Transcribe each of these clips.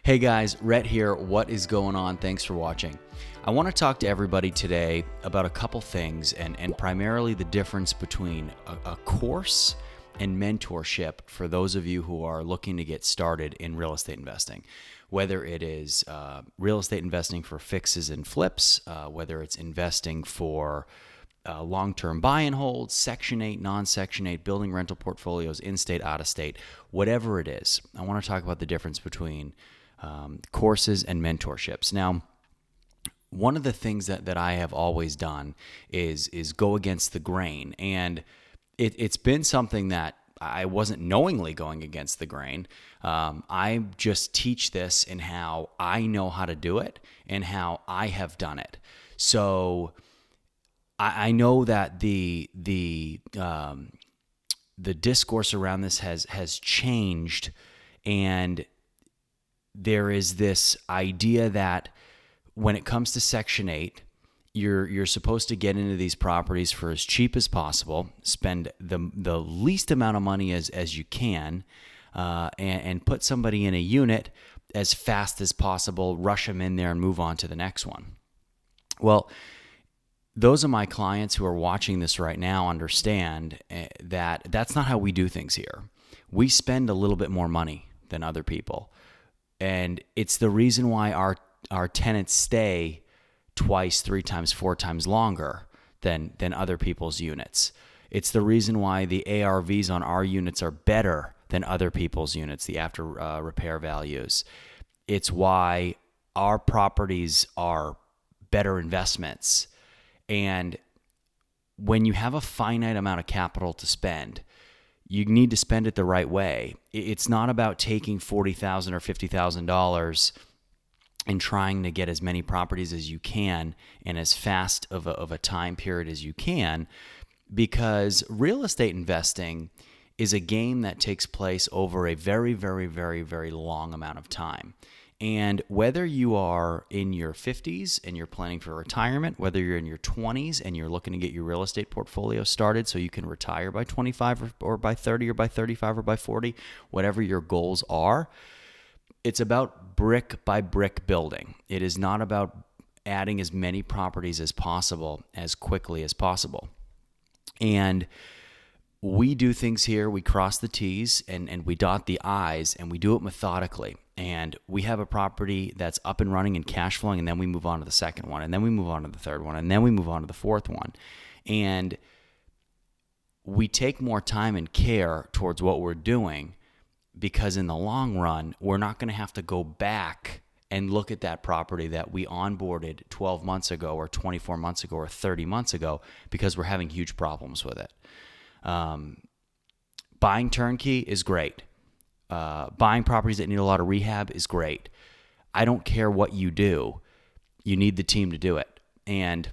Hey guys, Rhett here. What is going on? Thanks for watching. I want to talk to everybody today about a couple things and primarily the difference between a course and mentorship for those of you who are looking to get started in real estate investing. Whether it is real estate investing for fixes and flips, whether it's investing for long-term buy and hold, Section 8, non-Section 8, building rental portfolios, in-state, out-of-state, whatever it is. I want to talk about the difference between courses and mentorships. Now, one of the things that I have always done is go against the grain, and it's been something that I wasn't knowingly going against the grain. I just teach this in how I know how to do it and how I have done it. So I know that the discourse around this has changed, and there is this idea that when it comes to Section 8, you're supposed to get into these properties for as cheap as possible, spend the least amount of money as you can, and put somebody in a unit as fast as possible, rush them in there and move on to the next one. Well, those of my clients who are watching this right now understand that that's not how we do things here. We spend a little bit more money than other people. And it's the reason why our tenants stay twice, 3 times, 4 times longer than other people's units. It's the reason why the ARVs on our units are better than other people's units, the after repair values. It's why our properties are better investments. And when you have a finite amount of capital to spend, you need to spend it the right way. It's not about taking $40,000 or $50,000 and trying to get as many properties as you can in as fast of a time period as you can, because real estate investing is a game that takes place over a very, very, very, very long amount of time. And whether you are in your 50s and you're planning for retirement, whether you're in your 20s and you're looking to get your real estate portfolio started so you can retire by 25 or by 30 or by 35 or by 40, whatever your goals are, it's about brick by brick building. It is not about adding as many properties as possible as quickly as possible. And we do things here, we cross the T's and we dot the I's, and we do it methodically. And we have a property that's up and running and cash flowing, and then we move on to the second one, and then we move on to the third one, and then we move on to the fourth one. And we take more time and care towards what we're doing, because in the long run, we're not going to have to go back and look at that property that we onboarded 12 months ago or 24 months ago or 30 months ago because we're having huge problems with it. Buying turnkey is great. Buying properties that need a lot of rehab is great. I don't care what you do. You need the team to do it. And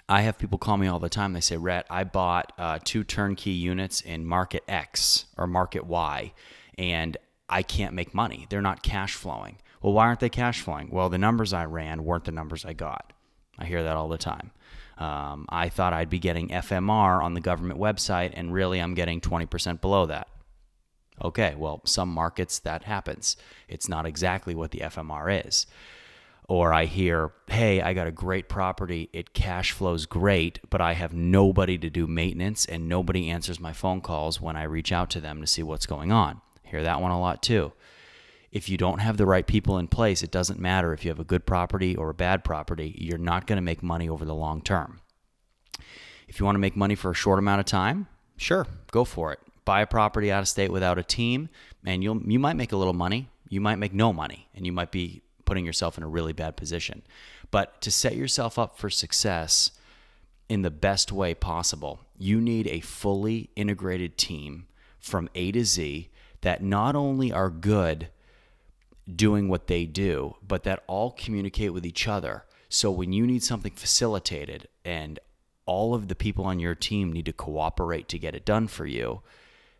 I have people call me all the time. They say, Rhett, I bought 2 turnkey units in market X or market Y, and I can't make money. They're not cash flowing. Well, why aren't they cash flowing? Well, the numbers I ran weren't the numbers I got. I hear that all the time. I thought I'd be getting FMR on the government website, and really I'm getting 20% below that. Okay, well, some markets that happens. It's not exactly what the FMR is. Or I hear, hey, I got a great property. It cash flows great, but I have nobody to do maintenance, and nobody answers my phone calls when I reach out to them to see what's going on. I hear that one a lot too. If you don't have the right people in place, it doesn't matter if you have a good property or a bad property. You're not going to make money over the long term. If you want to make money for a short amount of time, sure, go for it. Buy a property out of state without a team, and you might make a little money. You might make no money, and you might be putting yourself in a really bad position. But to set yourself up for success in the best way possible, you need a fully integrated team from A to Z that not only are good doing what they do, but that all communicate with each other. So when you need something facilitated and all of the people on your team need to cooperate to get it done for you,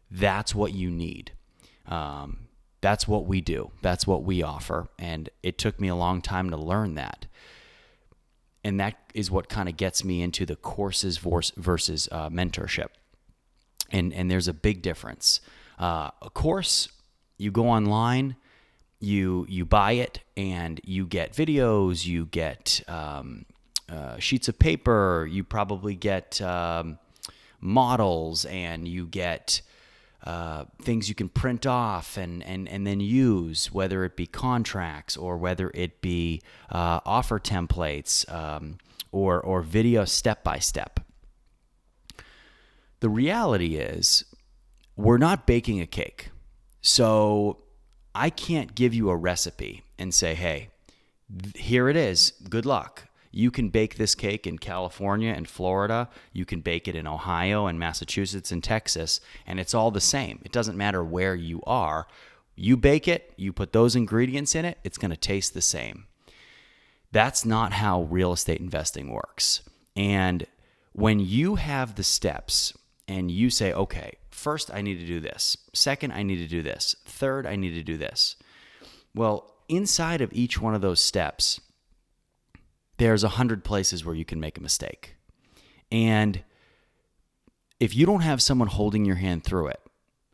that's what you need. That's what we do. That's what we offer. And it took me a long time to learn that. And that is what kind of gets me into the courses versus mentorship. And there's a big difference. A course, you go online, you buy it and you get videos, you get sheets of paper, you probably get models, and you get things you can print off and then use, whether it be contracts or whether it be offer templates or video step by step. The reality is, we're not baking a cake. So I can't give you a recipe and say, hey, here it is. Good luck. You can bake this cake in California and Florida. You can bake it in Ohio and Massachusetts and Texas, and it's all the same. It doesn't matter where you are. You bake it, you put those ingredients in it, it's going to taste the same. That's not how real estate investing works. And when you have the steps and you say, okay, first I need to do this. Second, I need to do this. Third, I need to do this. Well, inside of each one of those steps, there's 100 places where you can make a mistake. And if you don't have someone holding your hand through it,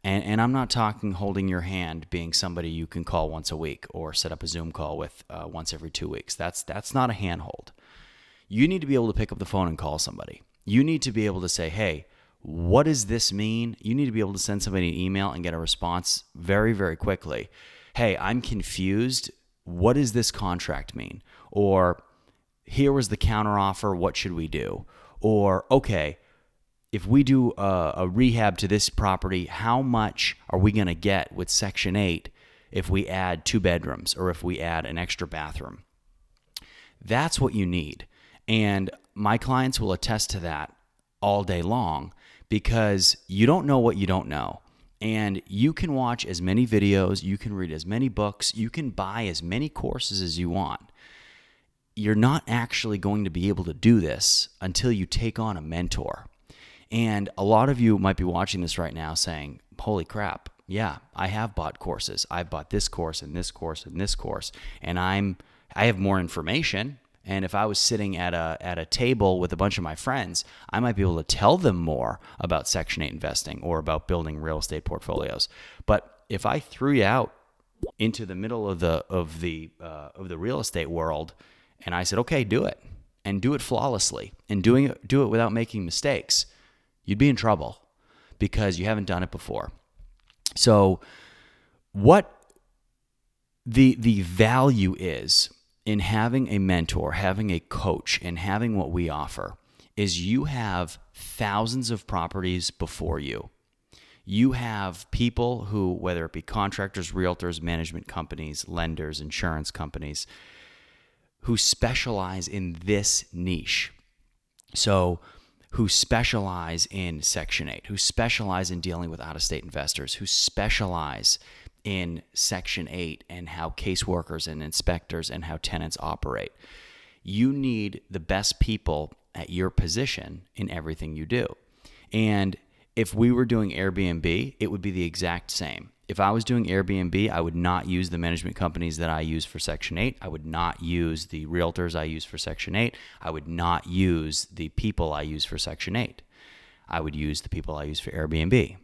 and I'm not talking holding your hand being somebody you can call once a week or set up a Zoom call with once every 2 weeks. That's not a handhold. You need to be able to pick up the phone and call somebody. You need to be able to say, hey, what does this mean? You need to be able to send somebody an email and get a response very, very quickly. Hey, I'm confused. What does this contract mean? Or here was the counteroffer. What should we do? Or, okay, if we do a rehab to this property, how much are we going to get with Section 8 if we add 2 bedrooms or if we add an extra bathroom? That's what you need. And my clients will attest to that all day long, because you don't know what you don't know. And you can watch as many videos, you can read as many books, you can buy as many courses as you want. You're not actually going to be able to do this until you take on a mentor. And a lot of you might be watching this right now saying, holy crap, yeah, I have bought courses. I've bought this course and this course and this course, and I have more information. And if I was sitting at a table with a bunch of my friends, I might be able to tell them more about Section 8 investing or about building real estate portfolios. But if I threw you out into the middle of the real estate world, and I said, okay, do it, and do it flawlessly, and do it without making mistakes, you'd be in trouble because you haven't done it before. So what the value is in having a mentor, having a coach, and having what we offer is you have thousands of properties before you. You have people who, whether it be contractors, realtors, management companies, lenders, insurance companies, who specialize in this niche. So who specialize in Section 8, who specialize in dealing with out-of-state investors, who specialize in Section 8 and how caseworkers and inspectors and how tenants operate. You need the best people at your position in everything you do. And if we were doing Airbnb, it would be the exact same. If I was doing Airbnb, I would not use the management companies that I use for Section 8. I would not use the realtors I use for Section 8. I would not use the people I use for Section 8. I would use the people I use for Airbnb.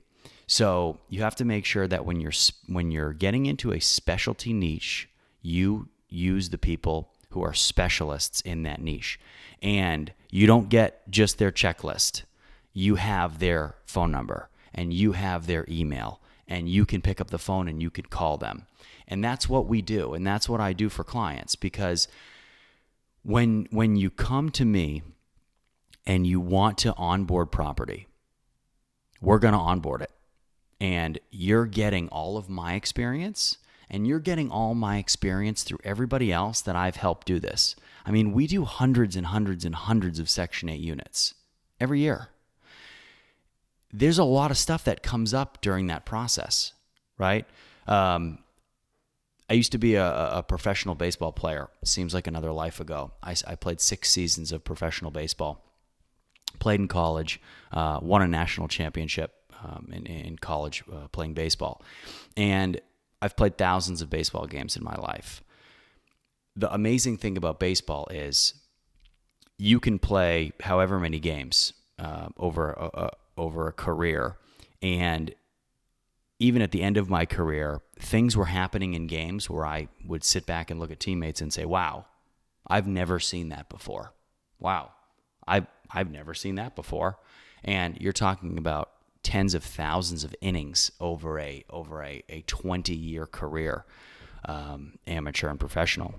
So you have to make sure that when you're getting into a specialty niche, you use the people who are specialists in that niche. And you don't get just their checklist. You have their phone number and you have their email, and you can pick up the phone and you can call them. And that's what we do. And that's what I do for clients, because when you come to me and you want to onboard property, we're going to onboard it. And you're getting all of my experience, and you're getting all my experience through everybody else that I've helped do this. I mean, we do hundreds and hundreds and hundreds of Section 8 units every year. There's a lot of stuff that comes up during that process, right? I used to be a professional baseball player. Seems like another life ago. I played 6 seasons of professional baseball, played in college, won a national championship in college playing baseball. And I've played thousands of baseball games in my life. The amazing thing about baseball is you can play however many games over a career, and even at the end of my career, things were happening in games where I would sit back and look at teammates and say, wow, I've never seen that before. Wow, I've never seen that before. And you're talking about tens of thousands of innings over a 20-year career, amateur and professional.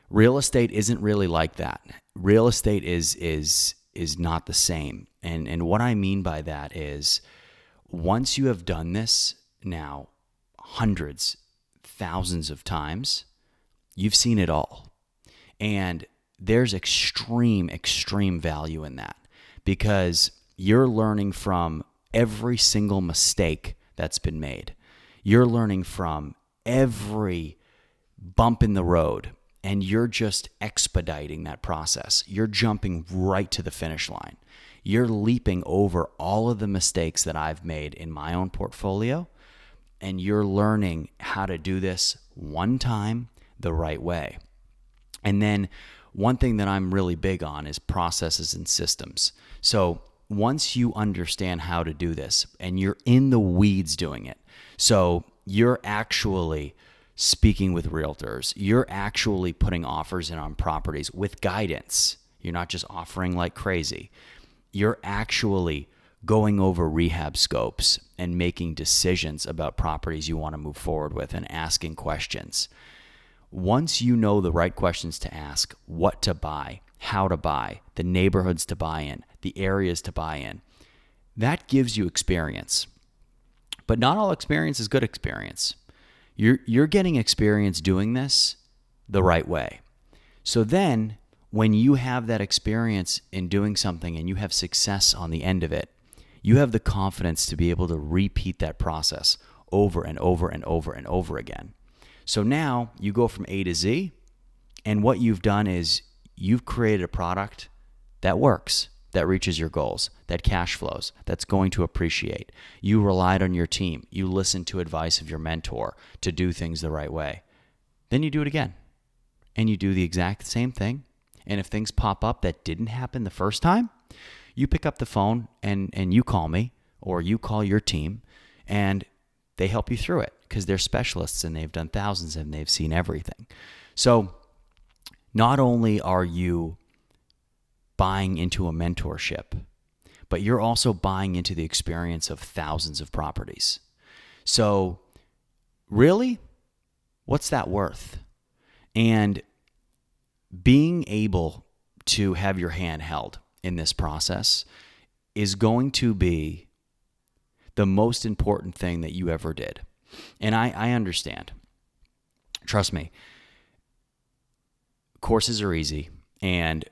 Real estate isn't really like that. Real estate is not the same. And what I mean by that is, once you have done this now hundreds, thousands of times, you've seen it all. And there's extreme value in that, because you're learning from every single mistake that's been made. You're learning from every bump in the road, and you're just expediting that process. You're jumping right to the finish line. You're leaping over all of the mistakes that I've made in my own portfolio, and you're learning how to do this one time the right way. And then one thing that I'm really big on is processes and systems. So once you understand how to do this and you're in the weeds doing it, so you're actually speaking with realtors, you're actually putting offers in on properties with guidance. You're not just offering like crazy. You're actually going over rehab scopes and making decisions about properties you want to move forward with and asking questions. Once you know the right questions to ask, what to buy, how to buy, the neighborhoods to buy in, the areas to buy in, that gives you experience. But not all experience is good experience. You're getting experience doing this the right way. So then when you have that experience in doing something and you have success on the end of it, you have the confidence to be able to repeat that process over and over and over and over again. So now you go from A to Z, and what you've done is you've created a product that works, that reaches your goals, that cash flows, that's going to appreciate. You relied on your team. You listened to advice of your mentor to do things the right way. Then you do it again, and you do the exact same thing. And if things pop up that didn't happen the first time, you pick up the phone and you call me, or you call your team, and they help you through it because they're specialists and they've done thousands and they've seen everything. So not only are you buying into a mentorship, but you're also buying into the experience of thousands of properties. So really, what's that worth? And being able to have your hand held in this process is going to be the most important thing that you ever did. And I understand. Trust me, courses are easy, and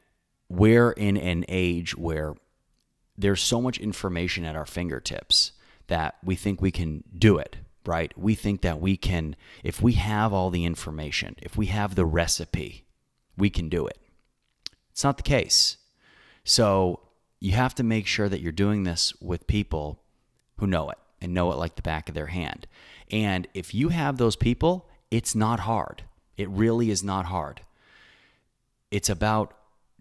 we're in an age where there's so much information at our fingertips that we think we can do it, right? We think that we can, if we have all the information, if we have the recipe, we can do it. It's not the case. So you have to make sure that you're doing this with people who know it and know it like the back of their hand. And if you have those people, it's not hard. It really is not hard. It's about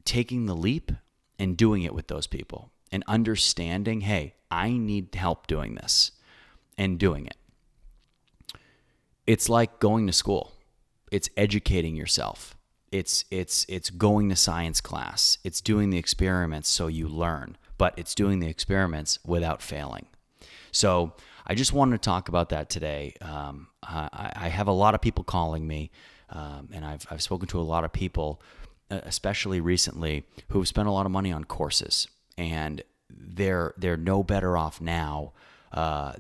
taking the leap and doing it with those people and understanding, hey, I need help doing this, and doing it. It's like going to school. It's educating yourself. It's going to science class. It's doing the experiments so you learn, but it's doing the experiments without failing. So I just wanted to talk about that today. I have a lot of people calling me, and I've spoken to a lot of people, especially recently, who have spent a lot of money on courses, and they're no better off now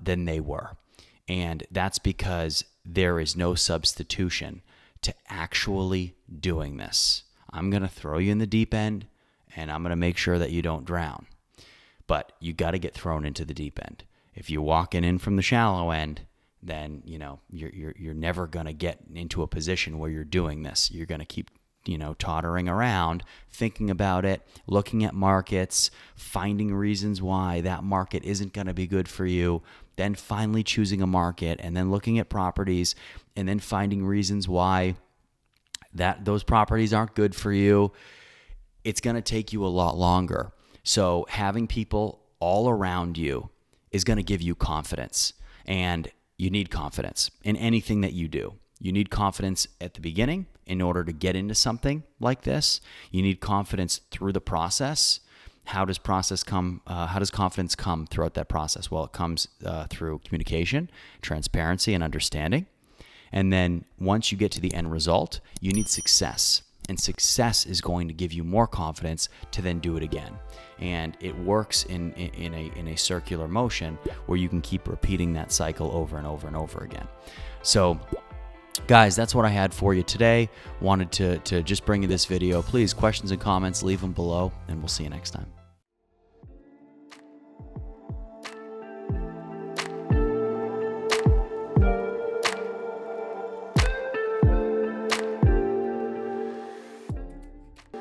than they were. And that's because there is no substitution to actually doing this. I'm going to throw you in the deep end, and I'm going to make sure that you don't drown. But you got to get thrown into the deep end. If you're walking in from the shallow end, then you're never going to get into a position where you're doing this. You're going to keep tottering around, thinking about it, looking at markets, finding reasons why that market isn't going to be good for you, then finally choosing a market, and then looking at properties, and then finding reasons why those properties aren't good for you. It's going to take you a lot longer. So having people all around you is going to give you confidence. And you need confidence in anything that you do. You need confidence at the beginning in order to get into something like this. You need confidence through the process. How does confidence come throughout that process? Well, it comes through communication, transparency, and understanding. And then once you get to the end result, you need success. And success is going to give you more confidence to then do it again. And it works in a circular motion where you can keep repeating that cycle over and over and over again. So guys, that's what I had for you today. Wanted to just bring you this video. Please, questions and comments, leave them below, and we'll see you next time.